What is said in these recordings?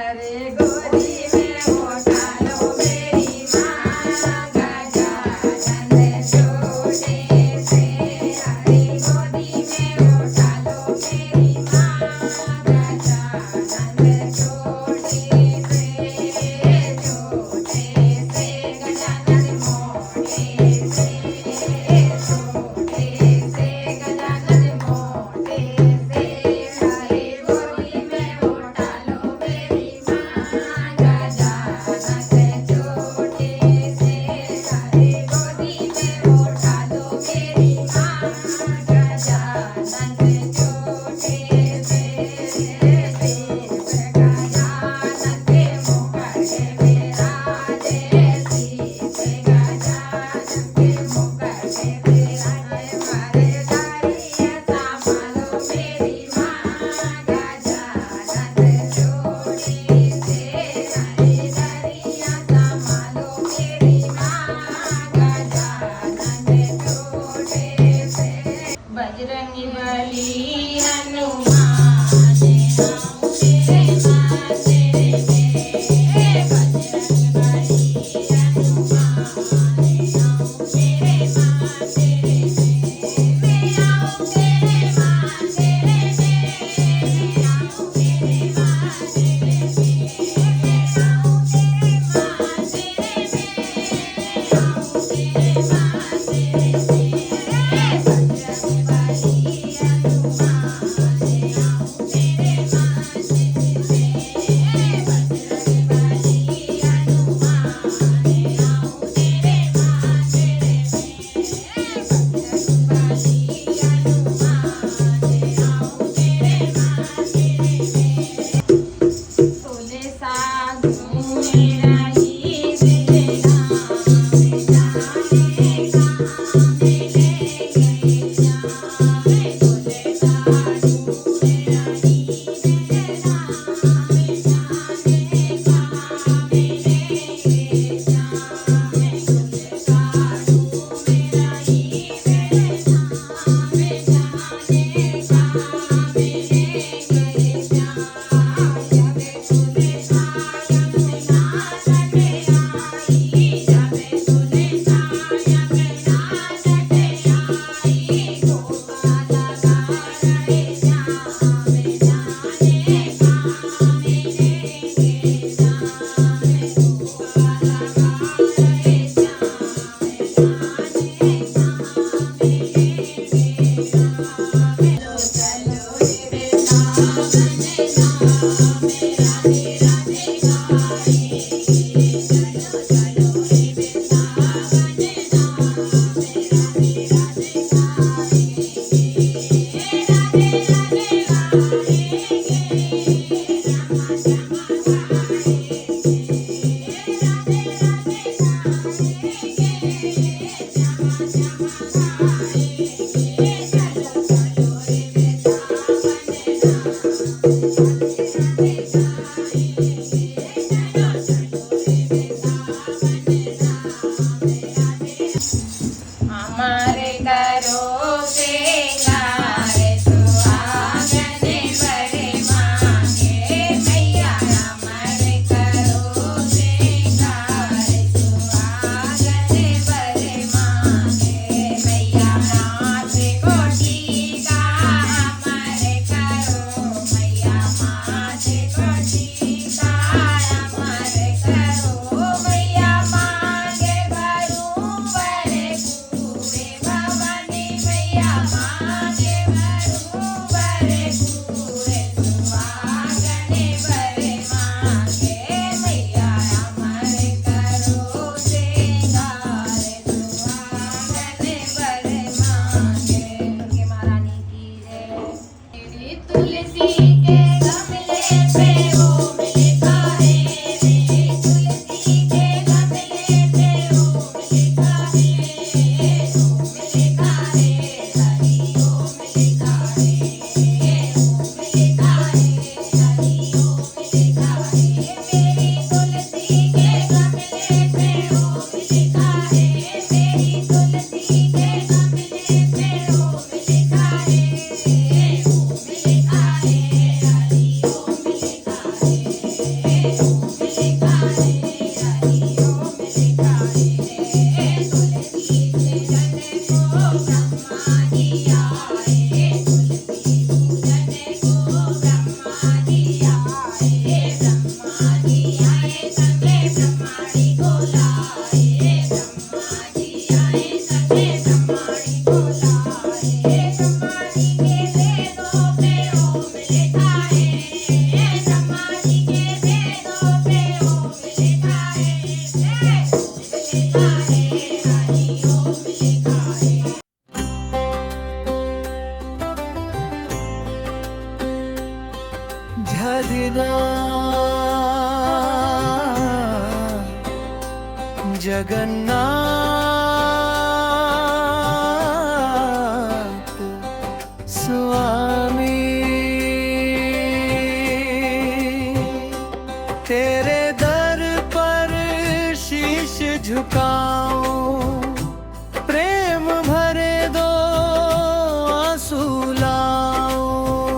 अरे गोदी में उठा लो मेरी माँ गजानन छोटे से अरे गोदी में उठा लो मेरी माँ गजानन छोटे से गजानन मोटे से छोटे से गजानन मोटे से अरे गोदी में उठा लो मेरी माँ गजानन जगन्नाथ स्वामी। तेरे दर पर शीश झुकाऊं, प्रेम भरे दो आंसू लाऊं।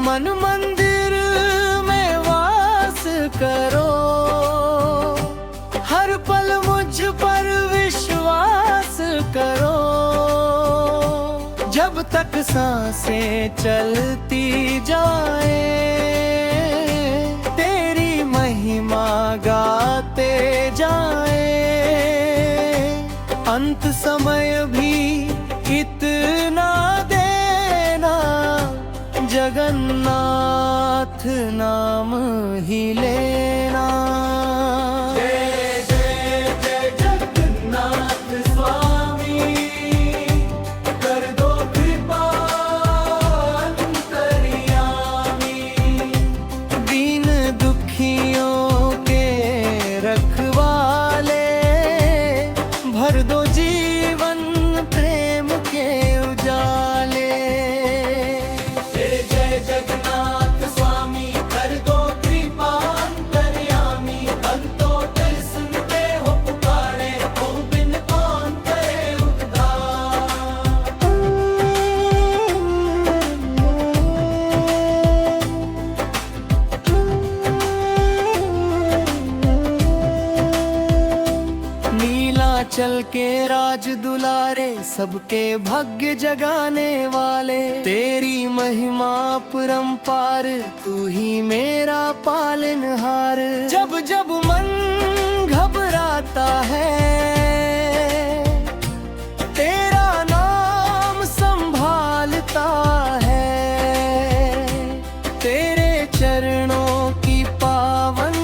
मन मंदिर में वास करो, हर पल मुझ पर विश्वास करो। जब तक सांसें चलती जाए, तेरी महिमा गाते जाए। अंत समय भी इतना देना, जगन्नाथ नाम ही लेना। भर दो जीवन प्रेम के उजाले। जय जय जगन्नाथ स्वामी, कर दो कृपा अंतर्यामी। अंतोतर सुनते हो पुकारे, हो बिन कौन करे उद्धार। चल के राज दुलारे, सबके भाग्य जगाने वाले। तेरी महिमा परंपार, तू ही मेरा पालनहार। जब जब मन घबराता है, तेरा नाम संभालता है। तेरे चरणों की पावन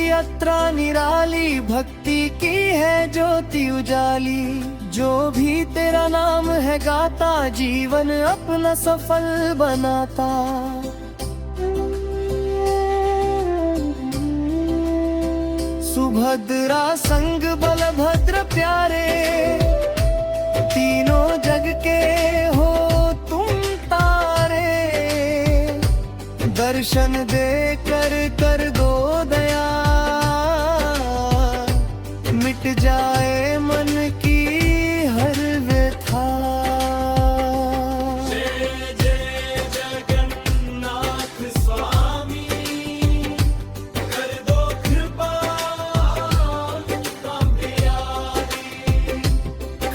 यात्रा निराली, भक्ति की है ज्योति उजाली। जो भी तेरा नाम है गाता, जीवन अपना सफल बनाता। सुभद्रा संग बलभद्र प्यारे, तीनों जग के हो तुम तारे। दर्शन दे कर दो दया, मिट जाए मन की हर व्यथा। जय जय जगन्नाथ स्वामी, कर दो कृपा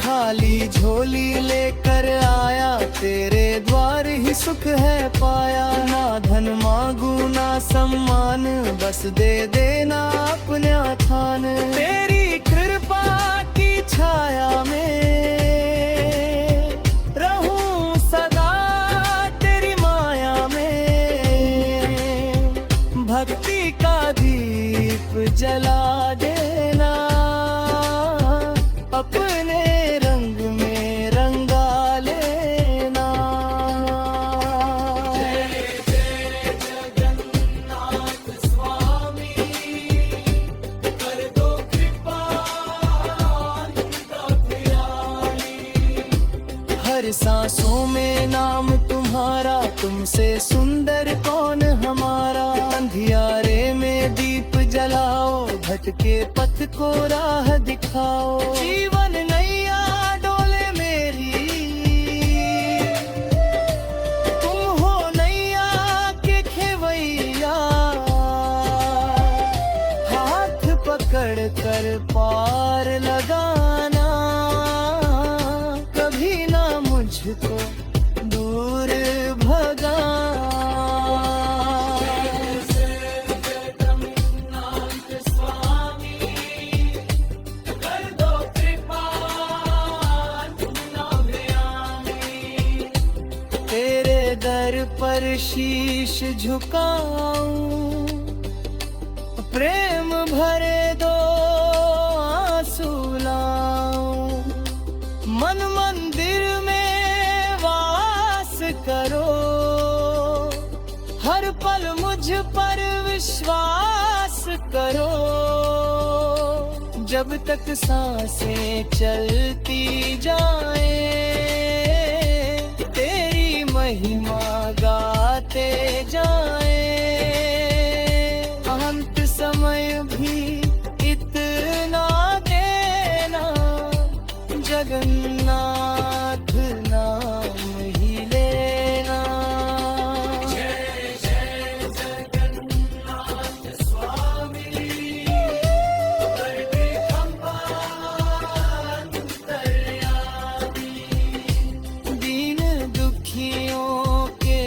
खाली झोली लेकर आया, तेरे द्वार ही सुख है पाया। ना धन मांगू ना सम्मान, बस दे देना अपना थान। तेरी कृपा की छाया में रहूं सदा, तेरी माया में भक्ति का दीप जला देना। अपने रंग में रंगा लेना। जय जय जगन्नाथ स्वामी, कर दो कृपा हर सांसों में नाम तुम्हारा, तुमसे सुंदर कौन हमारा। अंधियारे में दीप जलाओ, भटके पथ को राह दिखाओ। जीवन नैया डोले मेरी, तुम हो नैया के खेवैया। हाँ पर पार लगाना, कभी ना मुझको दूर भगा। तेरे दर पर शीश झुकाऊं, प्रेम भरे दो आंसू लाऊं। मन मंदिर में वास करो, हर पल मुझ पर विश्वास करो। जब तक सांसें चलती जाए, तेरी महिमा गाते जाए। अंत समय भी इतना देना, जगन्नाथ नाम ही लेना। जय जय जगन्नाथ स्वामी, करते खंबा अंतर्यामी। दीन दुखियों के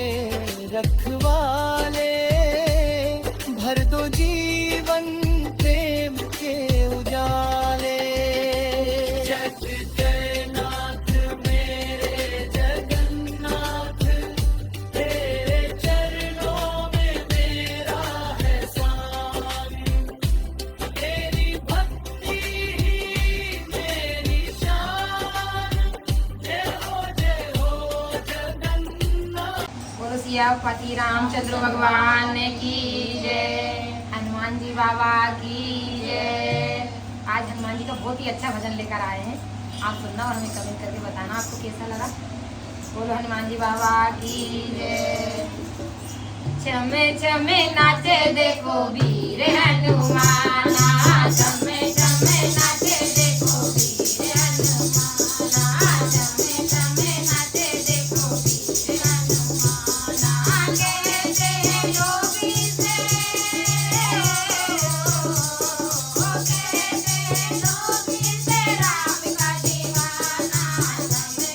रखवाले, भर दो जीवन प्रेम के उजाले। जग जयनाथ मेरे जगन्नाथ, तेरे चरणों में मेरा है स्वामी। तेरी भक्ति ही मेरी शान, जय हो जगन्नाथ। बोलो सियापति रामचंद्र भगवान की जय, हनुमान जी बाबा की जय। आज हनुमान जी का बहुत ही अच्छा भजन लेकर आए हैं, आप सुनना और हमें कमेंट करके बताना आपको कैसा लगा। बोलो हनुमान जी बाबा की जय। चमे चमे नाचे देखो वीर हनुमाना, चमे चमे नाचे देखो वीर हनुमाना, चमे चमे नाचे देखो वीर हनुमाना। कहते हैं योगी से, कहते हैं योगी से राम का दीवाना। चमे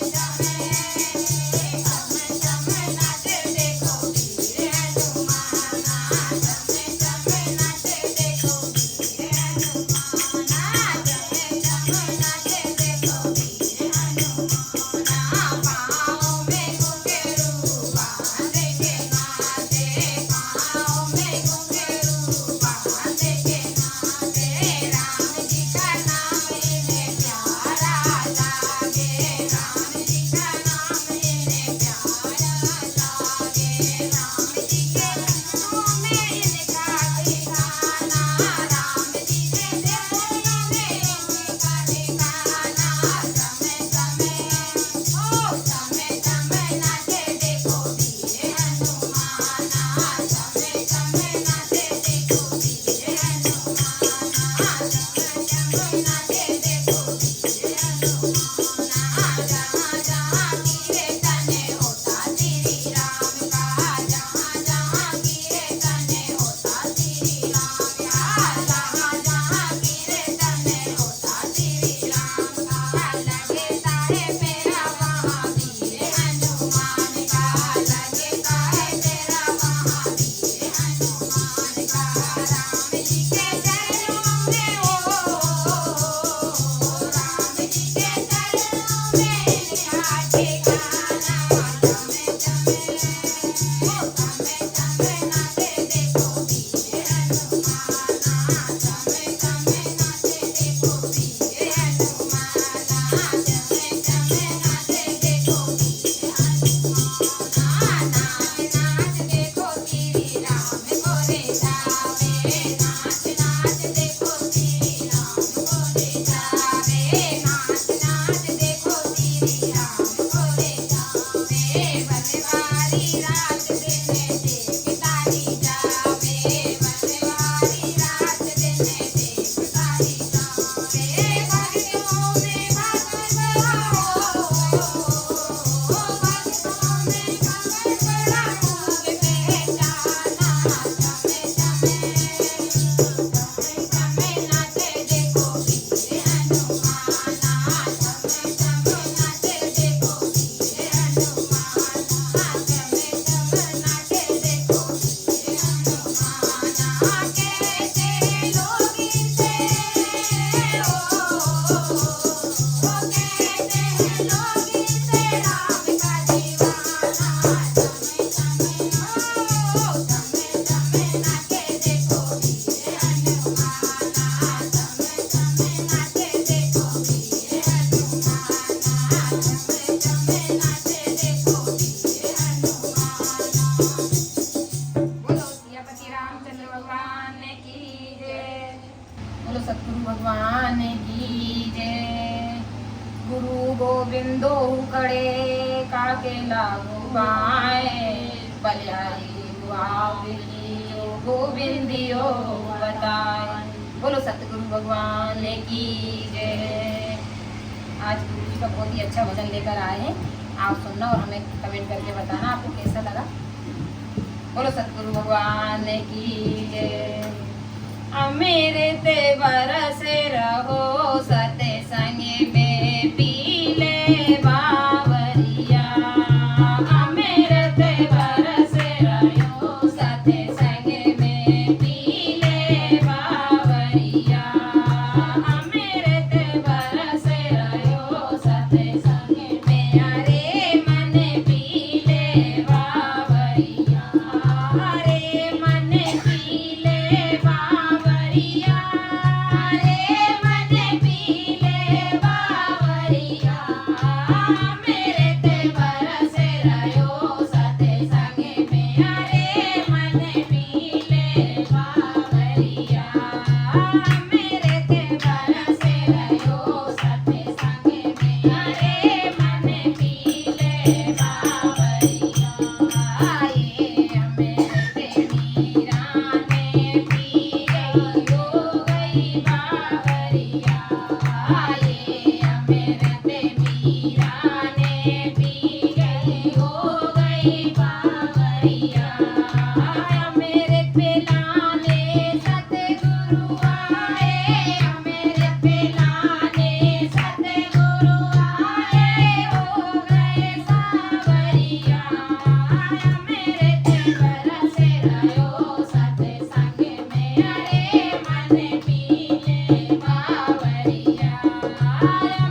चमे नाचे देखो वीर हनुमाना, चमे चमे नाचे देखो वीर हनुमाना, चमे चमे नाचे देखो वीर हनुमाना। पाँव में घुंघरू बांध के नाचे, पाँव में घुंघरू बांध के नाचे। राम जी का नाम इन्हें प्यारा लागे, राम जी का नाम इन्हें प्यारा लागे। राम जी के चरणों में इनका ठिकाना, राम जी के चरणों में इनका ठिकाना। चमे चमे नाचे देखो वीर हनुमाना, चमे चमे नाचे देखो वीर हनुमाना, चमे चमे नाचे देखो वीर हनुमाना। जहाँ जहाँ कीर्तन होता श्री राम का, जहाँ जहाँ कीर्तन होता श्री राम का, जहाँ जहाँ कीर्तन होता श्री राम का। लगता है मेरा वहाँ वीर हनुमान का, लगता है मेरा वहाँ वीर हनुमान का। राम जी के चरणों में राम जी के चरणों में इनका ठिकाना। चमे चमे नाचे देखो वीर हनुमाना, चमे चमे नाचे देखो वीर हनुमाना, चमे चमे नाचे देखो वीर हनुमाना। नाच नाच देखो श्री राम गोरे जावे, नाच नाच देखो श्री राम गोरे जावे, नाच नाच देखो श्री राम गोरे जावे। बनवारी रात दिन देखता ही जावे, बनवारी रात दिन देखता ही जावे। भक्तों में भगत बढ़ाओ, भक्तों में भगत बढ़ाओ पहचाना। चमे चमे नाचे देखो बोलो सतगुरु भगवान की जय। गुरु गोविंदो खड़े काके लागू पाए, बलिहारी गोविंदियो बताए। बोलो सतगुरु भगवान की जय। आज गुरु जी का बहुत ही अच्छा भजन लेकर आए हैं, आप सुनना और हमें कमेंट करके बताना आपको कैसा लगा। बोलो सतगुरु भगवान की जय। मेरे ते बरसे रहो सते संगे में पीले बावरिया, मेरे ते बरसे रहो सते संगे में पीले बावरिया, मेरे ते बरसे रहो सते संगे में अरे मन पीले बावरिया, अरे मन पीले बावरिया, अरे मन पीले बावरिया, मेरे ते बरसे रहो सते संगे में अरे मन पीले बावरिया, मेरे ते बरसे रहो सते संगे में अरे मन पीले बावरिया। आए मेरे ते मीरा ने पी गई हो गई बावरिया, आए मेरे ते मीरा ने पी गई हो गई बावरिया, मेरे पिलाने सतगुरु आए, मेरे पिलाने सतगुरु आए हो गए सावरिया, मेरे ते बरसे रहो सते संगे में अरे मन पीले बावरिया,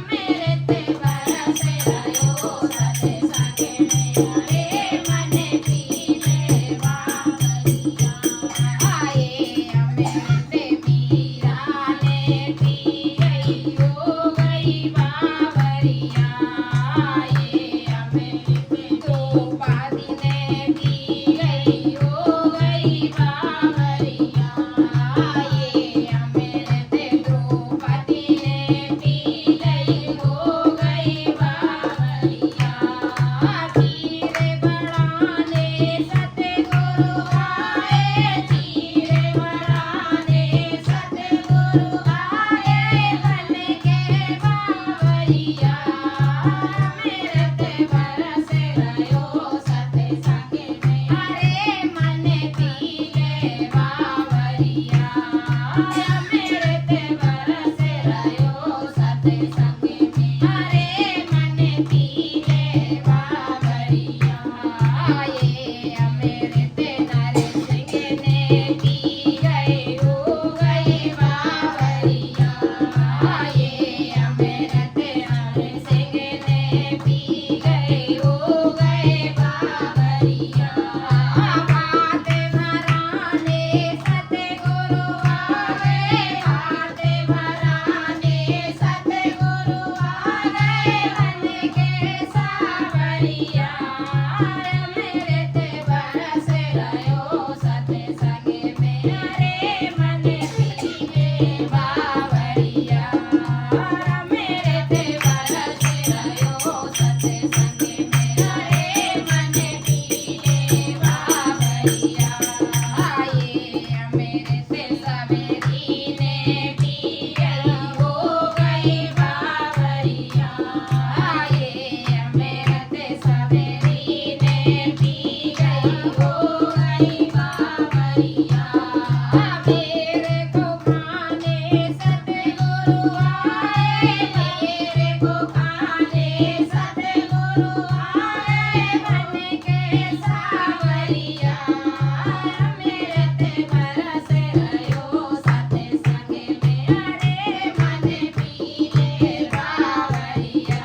मेरे ते बरसे रहो सते संगे में अरे मन पीले बावरिया, आए मेरे ते मीरा ने पी गई हो गई बावरिया, आए मेरे ते द्रौपदी ने पी गई हो गई बावरिया, आए मेरे ते द्रौपदी ने पी गई हो गई बावरिया, धीरे बढ़ाने सतगुरु आए, धीरे बढ़ाने सतगुरु आए बन के बावरिया, मेरे ते बरसे रहो सते संगे में अरे मन पीले बावरिया, मेरे ते बरसे रहो सते संगे में अरे मन पीले बावरिया, आए मेरे ते नरसिंह ने पी गए हो गई बावरिया, आए मेरे ते नरसिंह ने पी गए हो गए बावरिया, भाते भराने सतगुरु आए, भाते भराने सतगुरु आए बन के सावरिया, मेरे ते बरसे रहो सते संगे में अरे मन पीले बावरिया, मेरे ते बरसे रहो सते संगे में अरे मन पीले बावरिया, आए मेरे ते सवेरी ने पी गई हो गई बावरिया, आए मेरे ते सवेरी ने पी गई हो गई बावरिया, मेरे को खाने सतगुरु आए, मेरे को खाने सतगुरु आए बन के सावरिया, मेरे ते बरसे रहो सते संगे में अरे मन पीले बावरिया,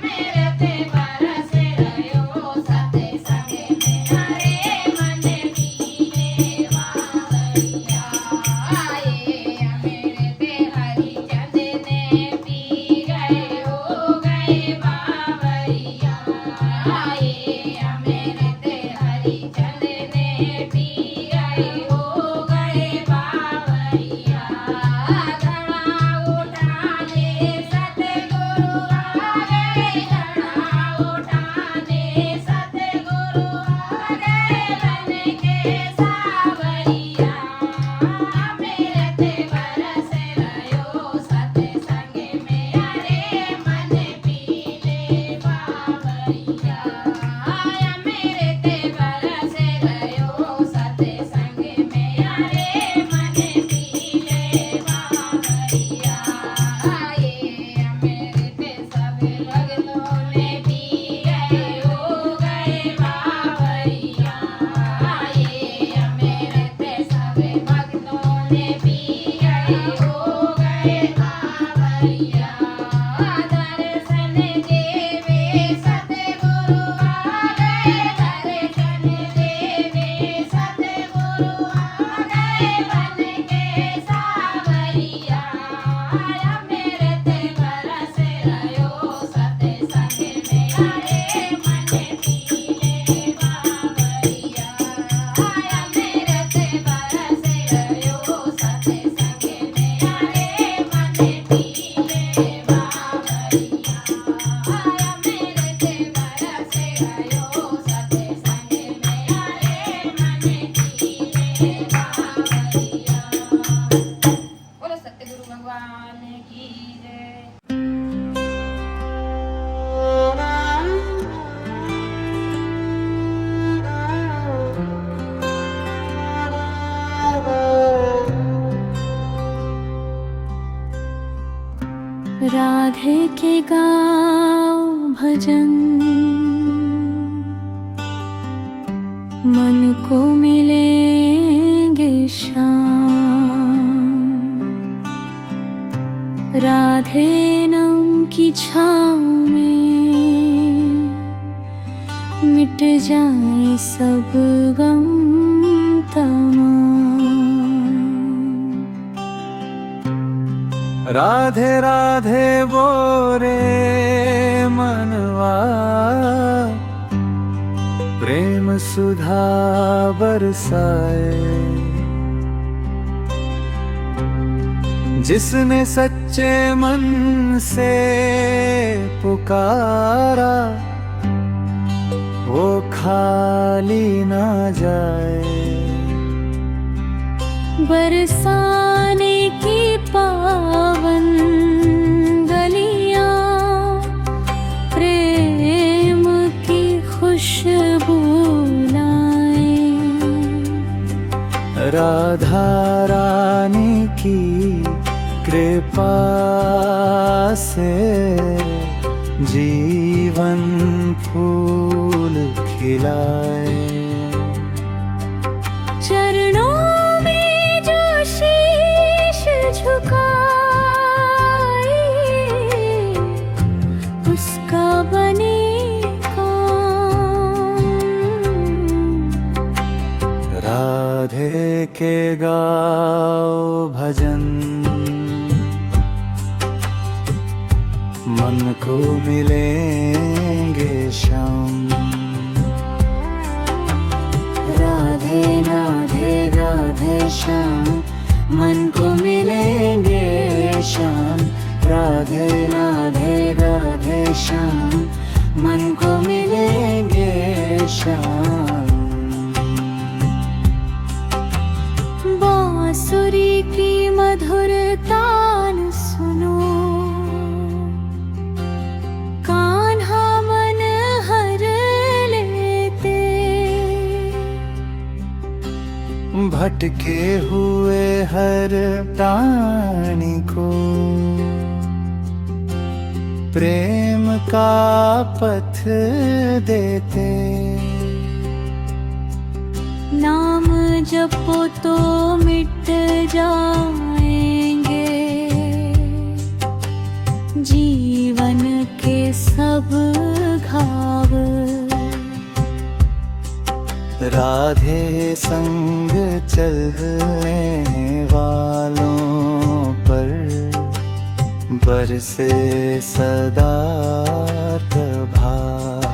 मेरे ते बरसे रहो सते संगे में अरे मन पीले बावरिया, आए मेरे ते हरिचंद ने पी गए हो गए बावरिया, आए मेरे ते हरिचंद ने पी गए हो गए बावरिया, राधे के गाओ भजन, मन को मिलेंगे शाम। राधे नाम की छाँव में मिट जाए सब गम तमाम। राधे राधे बोरे मनवा, प्रेम सुधा बरसाए। जिसने सच्चे मन से पुकारा, वो खाली ना जाए। बरसाने की पावन गलियां, प्रेम की खुशबू लाए। राधा रानी की कृपा से जीवन फूल खिलाए। चरणों में जो शीश झुकाए, उसका बने काम। राधे के गाओ भजन, मन को मिलेंगे शाम। राधे राधे राधे श्याम, मन को मिलेंगे शाम। राधे राधे राधे श्याम, मन को मिलेंगे शाम। बांसुरी की मधुर तान सुनो, कान्हा मन हर लेते। भटके हुए हर प्राणी को प्रेम का पथ देते। नाम जपो तो मिट जाएंगे जीवन के सब घाव। राधे संग चलने वालों पर बरसे सदा प्रभात।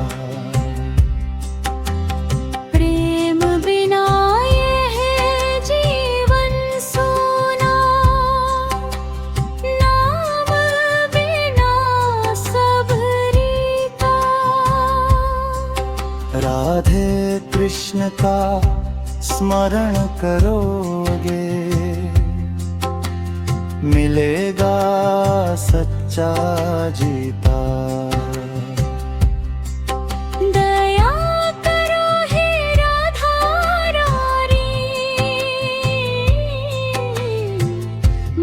प्रेम बिना ये है जीवन सोना, नाम बिना सबरी का। राधे कृष्ण का स्मरण करोगे, मिलेगा सच्चा जीता। दया करो हे राधा रानी,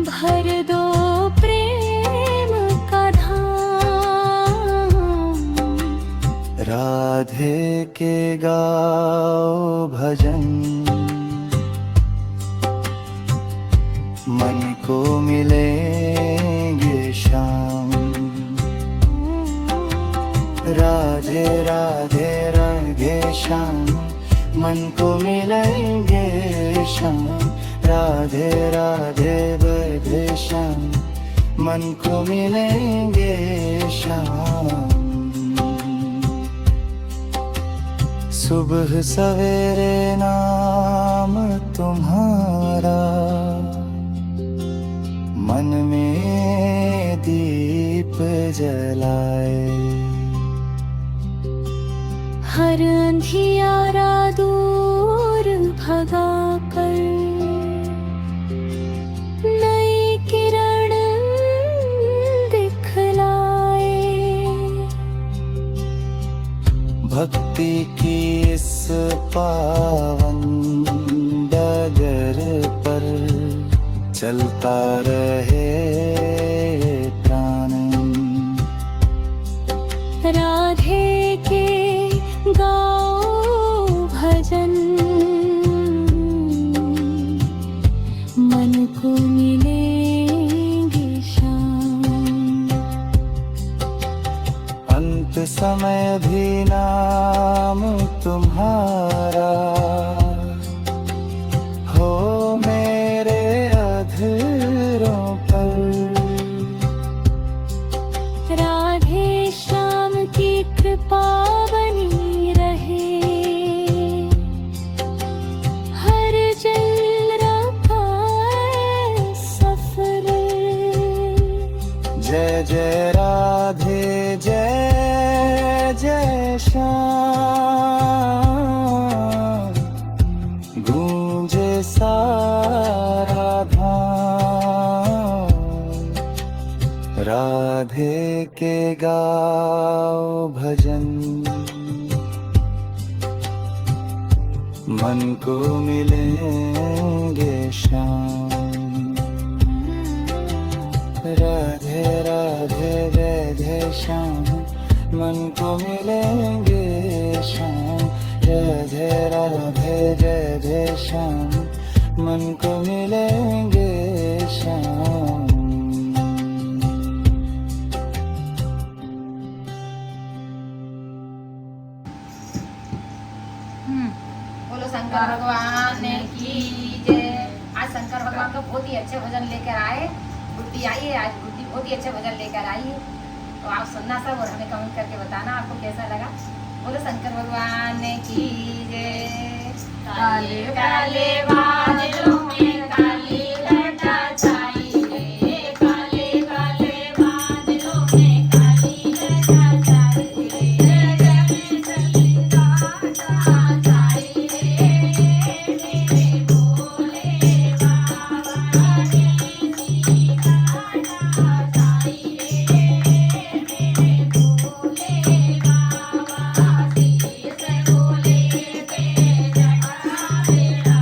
भर दो प्रेम का धाम। राधे के गाओ भजन, मन को मिलेंगे शाम। राधे राधे राधे श्याम, मन को मिलेंगे शाम। राधे राधे राधे श्याम, मन को मिलेंगे शाम। सुबह सवेरे नाम तुम्हारा, मन में दीप जलाए। हर अंधियारा दूर भगा कर नई किरण दिखलाए। भक्ति की इस पावन डगर पर चलता रहे प्राण। जय राधे जय जय श्याम, गूंजे सारा धाम। राधे के गाओ भजन, मन को मिलेंगे श्याम। राधे राधे जय जय श्याम, मन को मिलेंगे श्याम। राधे राधे जय जय श्याम, मन को मिलेंगे श्याम। बोलो शंकर भगवान की जय। आज शंकर भगवान का बहुत ही अच्छे भजन लेकर आए। गुड्डी आई है आज, गुड्डी बहुत ही अच्छे भजन लेकर आई है, तो आप सुनना सब और हमें कमेंट करके बताना आपको कैसा लगा। बोलो शंकर भगवान की जय। काले काले बादलों में काली घटा छाई रे, काले काले बादलों में काली घटा छाई रे, जग में चली घटा छाई रे, मेरे भोले बाबा की सी घटा छाई रे, मेरे भोले बाबा सी से बोले पे जटा मेरा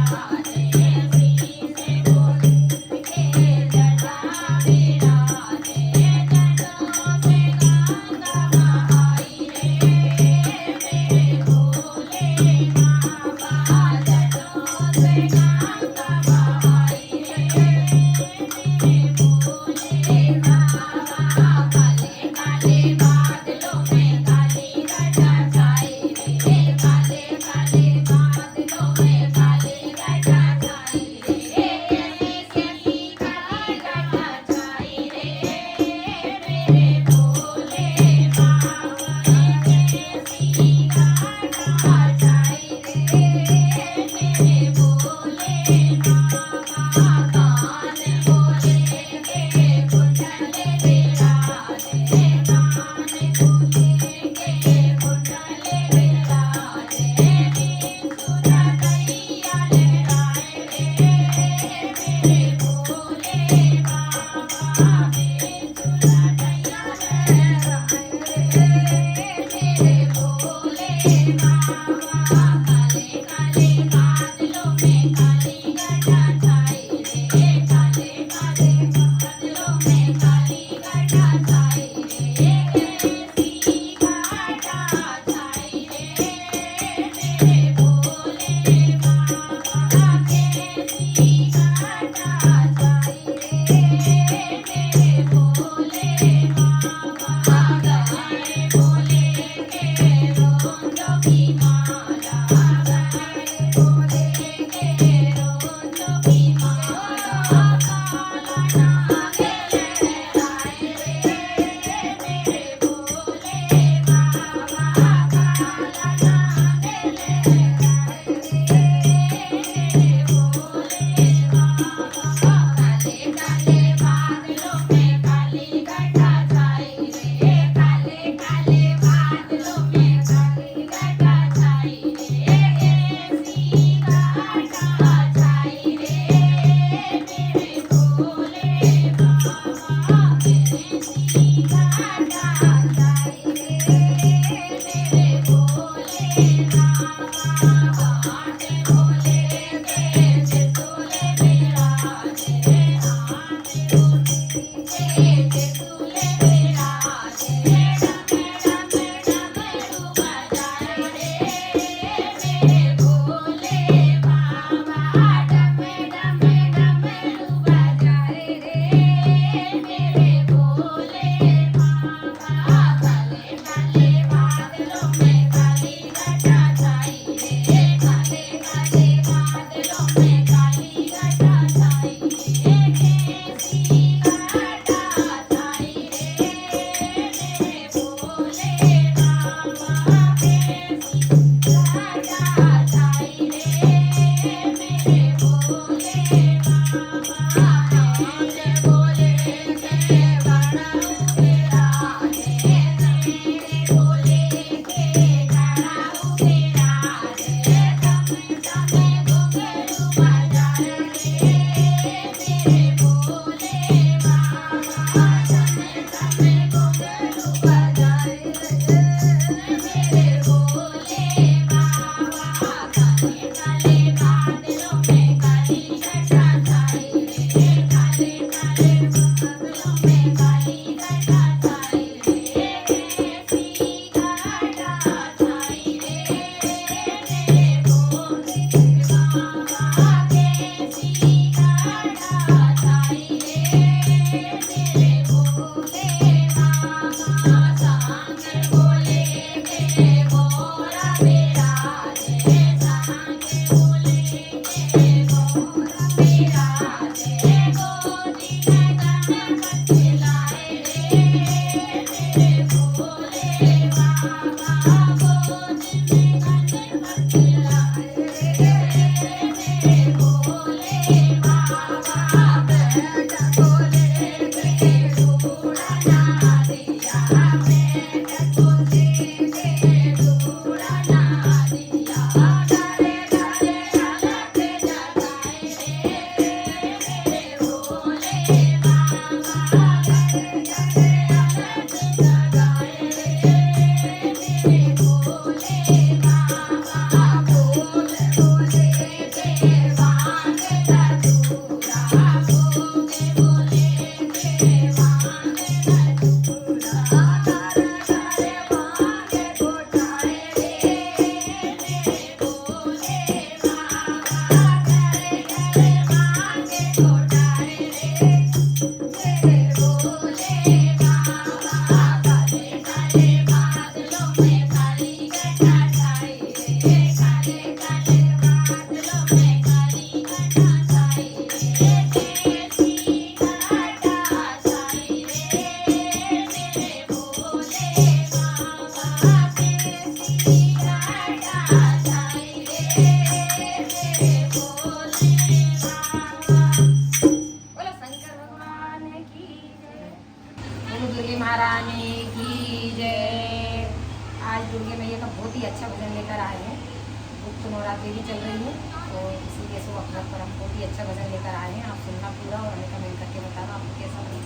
बहुत ही अच्छा भजन लेकर आए हैं। आप सुनना पूरा और हमें कमेंट करके बताना आपको कैसा लगा।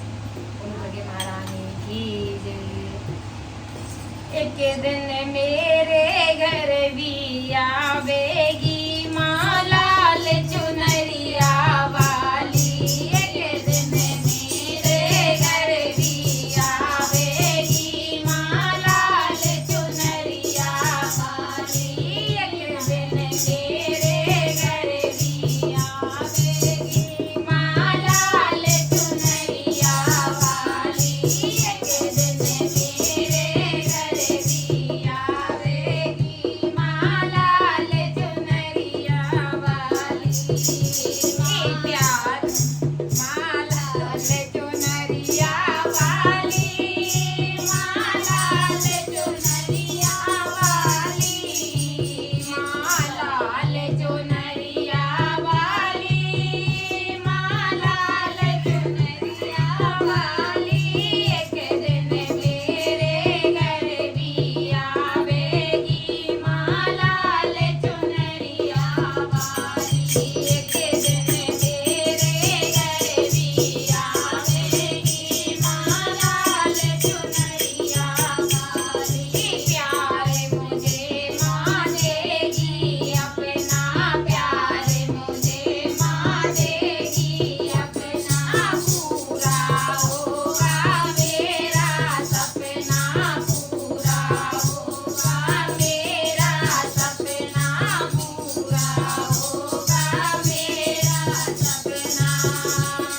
बोलो दुर्गे महारानी की जय। एक दिन मेरे घर भी आवेगी माँ लाल चुनरिया वाली। एक दिन मेरे घर भी आवेगी माँ लाल चुनरिया वाली। एक दिन मेरे घर भी आवेगी माँ लाल चुनरिया वाली। एक दिन मेरे घर भी आवेगी माँ लाल चुनरिया वाली। प्यार माँ लाल चुनरिया वाली, माँ लाल चुनरिया वाली, माँ लाल चुनरिया वाली, माँ लाल चुनरिया वाली। एक दिन मेरे घर भी आवेगी माँ लाल चुनरिया वाली। एक दिन मेरे घर भी आवेगी माँ लाल चुनरिया वाली। प्यार मुझे माँ देगी अपना, प्यार मुझे माँ देगी अपना। पूरा होगा मेरा सपना, पूरा होगा मेरा सपना, पूरा होगा मेरा सपना।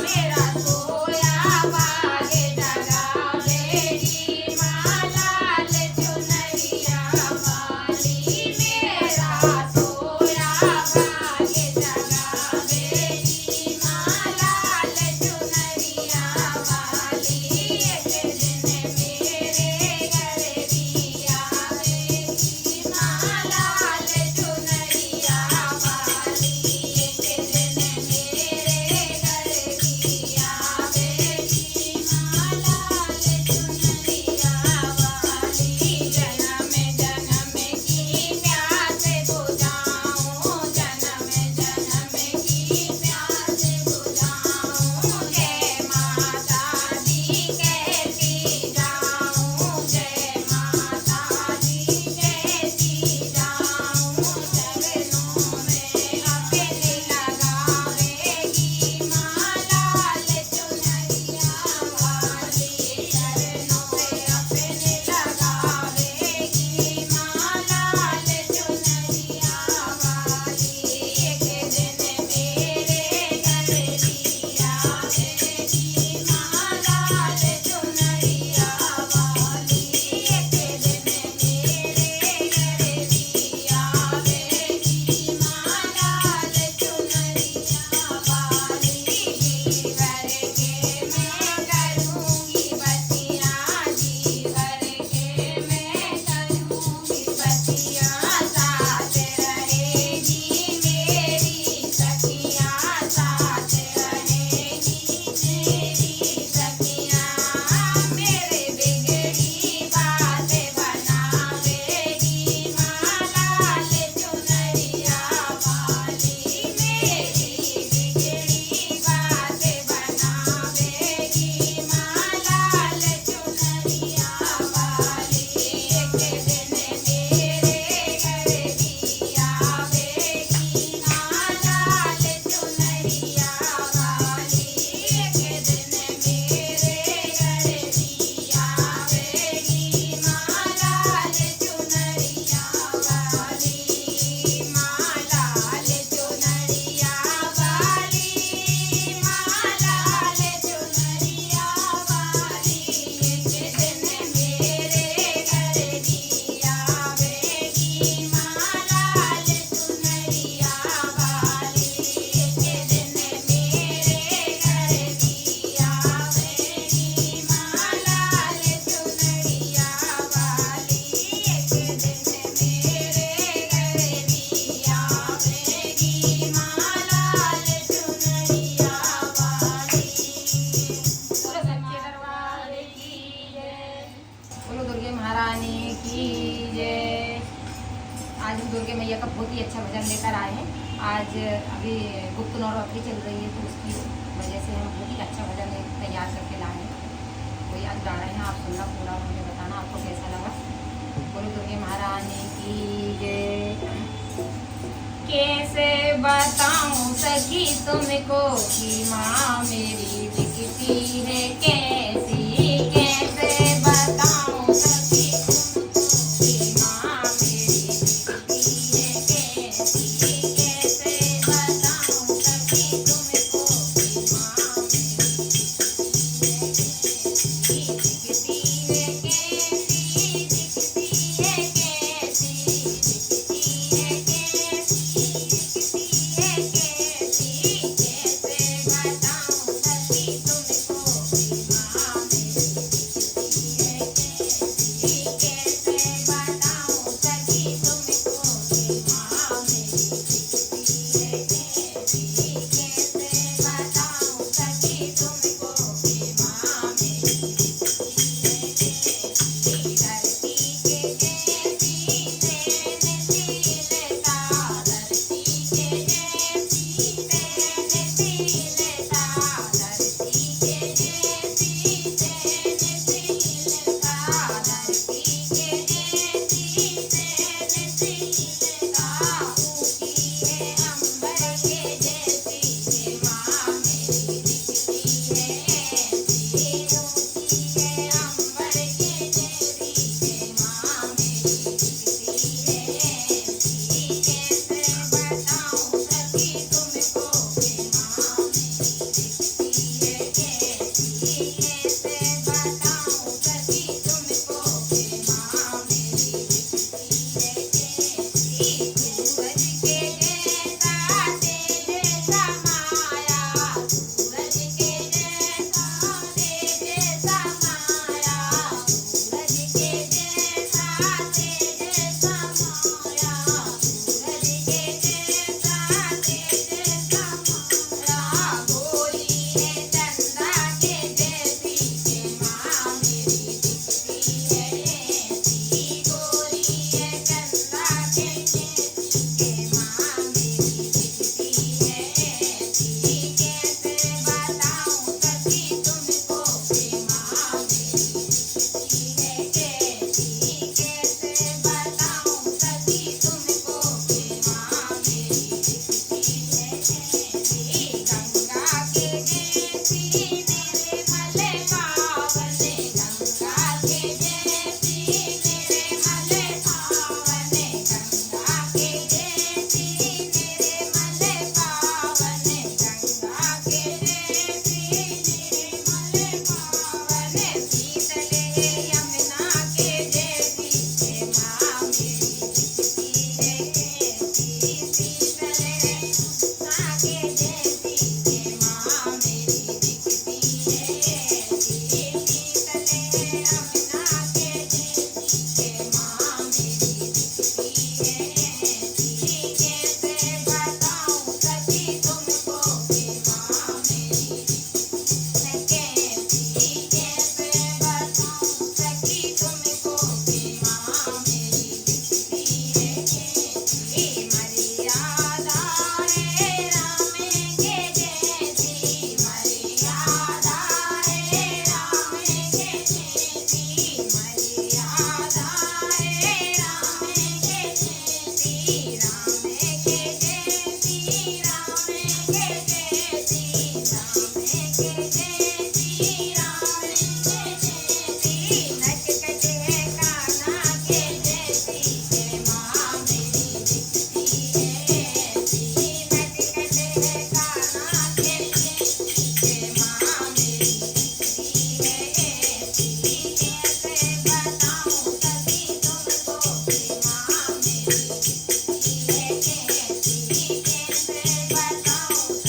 मेरा सोया बाग जगावेगी माँ लाल चुनरिया वाली। मेरा सोया बाग जगावेगी माँ लाल चुनरिया वाली। एक दिन मेरे घर भी आवेगी माँ लाल चुनरिया वाली। एक दिन मेरे घर भी आवेगी माँ लाल चुनरिया वाली। जन्म जन्म की प्यास बुझाऊं, जन्म जन्म की आज अभी गुप्त नवरात्रि चल रही है, तो उसकी वजह से हम बहुत ही अच्छा भजन तैयार करके लाए हैं। वही आज गा रहे हैं, आप सुनना पूरा, मुझे बताना आपको कैसा लगा। बोलो दुर्गे महारानी की जय। कैसे बताऊं सखी तुमको कि माँ मेरी दिखती है कैसी, कैसे बताऊं सखी तुमको कि माँ मेरी दिखती है कैसी, कैसे बताऊं सखी तुमको कि माँ मेरी दिखती है कैसी, दिखती है कैसी, दिखती है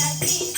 सखी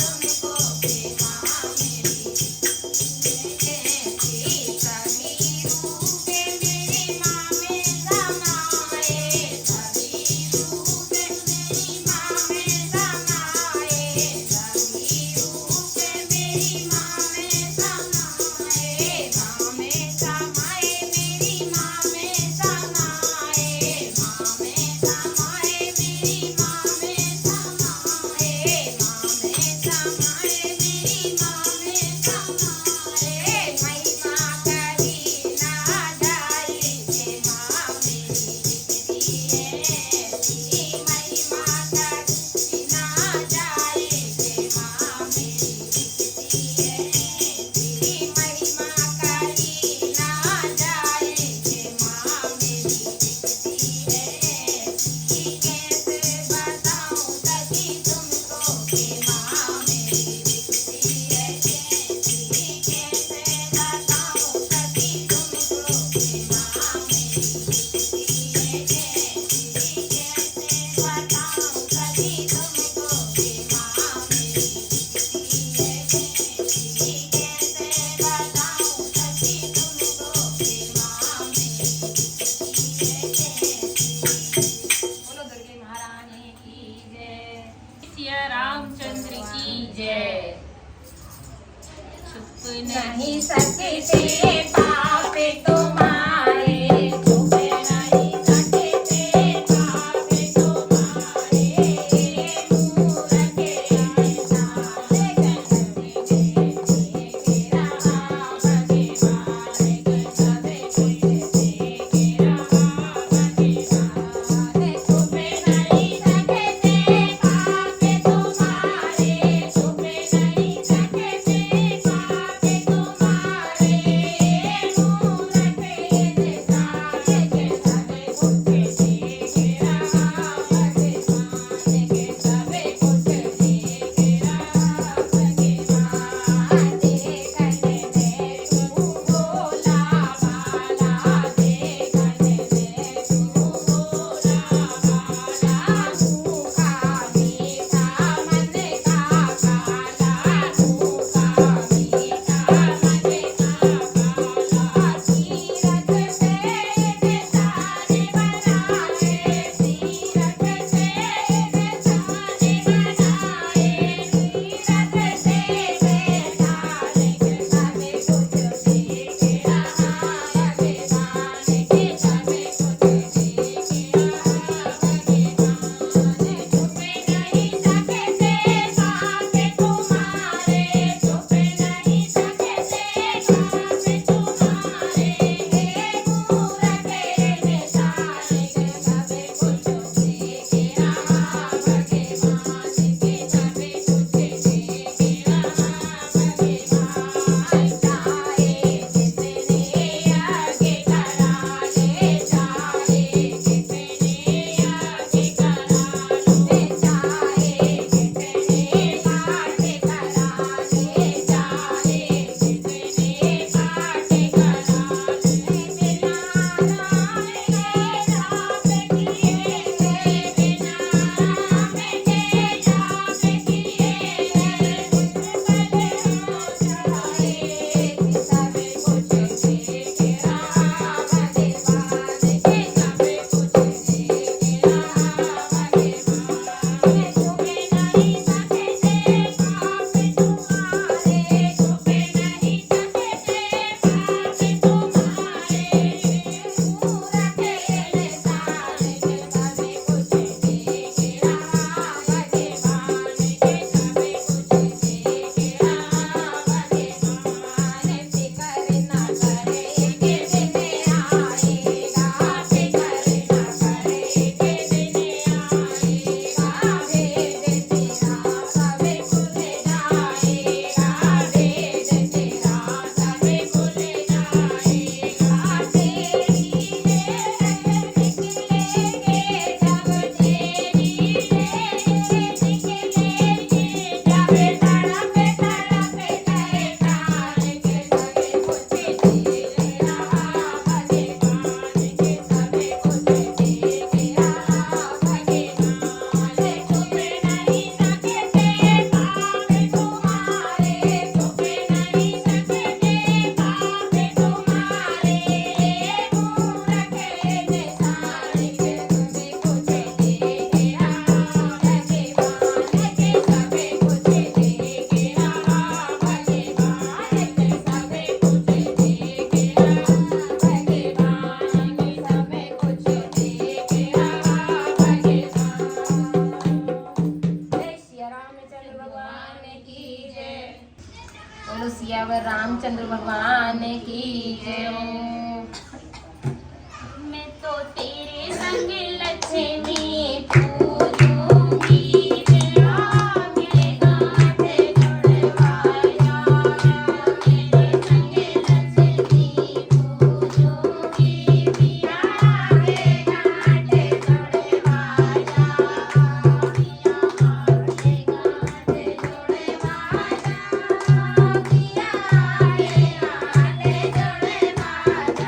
नहीं सकते पाप तुम्हारे, छुप नहीं सकते पाप तुम्हारे, मूरख ऐसा गजब के रहा भगवान, गजब के रहा भगवान, छुप नहीं सकते पाप तुम्हारे, छुप नहीं सकते पाप तुम्हारे, मूरख ऐसा गजब के रहा भगवान, गजब के रहा भगवान, देखने में तू भोला भाला, देखने में तू भोला भाला, भूखा मीठा मन का काला, भूखा मीठा मन का काला, तीरथ से निशान बनाए, तीरथ से निशान बनाए, तीरथ से निशान सब कुछ देख रहा भगवान, के सब कुछ देख रहा भगवान, छुप नहीं सकते पाप तुम्हारे, छुप नहीं सकते पाप तुम्हारे, मूरख निशान सब कुछ देख रहा भगवान, के सब कुछ देख रहा भगवान, चाहे जितने आगे करा ले, चाहे जितने आगे करा ले, चाहे जितने आगे करा ले, चाहे जितने आगे करा ले, बिना राम के जाप किए, बिना राम के जाप किए, सब कुछ देख रहा भगवान, के सब कुछ देख रहा भगवान, छुप नहीं सकते पाप तुम्हारे, छुप नहीं सकते पाप तुम्हारे, मूरख इंसान सब कुछ देख रहा भगवान, के सब कुछ देख रहा भगवान, फिकर न करे कि दिन आएगा, फिकर न करे कि दिन आएगा, भेद तेरा सब खुल जाएगा, भेद तेरा सब खुल जाएगा, तेरी देर निकलेंगे जब, तेरी देर निकलेंगे जब, तड़प तड़प कर प्राण, के सब कुछ देख रहा भगवान, के सब कुछ देख रहा भगवान, छुप नहीं सकते पाप तुम्हारे, छुप नहीं सकते पाप तुम्हारे, मूरख इंसान सब कुछ देख रहा भगवान, के सब कुछ देख रहा भगवान, के सब कुछ देख रहा भगवान, के सब कुछ देख रहा भगवान। जय सिया रामचंद्र भगवान की जय, बोलो सियावर रामचंद्र भगवान की जय। मैं तो तेरे संग लक्ष्मी पूजूंगी, तेरा मेरे गांठ जुड़वाया, मेरे संग लक्ष्मी पूजूंगी, पिया मेरे गांठ जुड़वाया, पिया मेरे गांठ जुड़वाया, पिया मेरे गांठ जुड़वाया,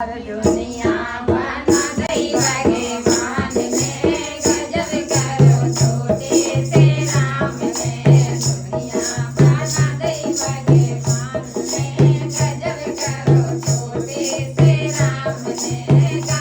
दुनिया बना दई भगवान ने, गजब करो छोटे से राम ने। दुनिया बना दई भगवान ने, गजब करो छोटे से राम ने।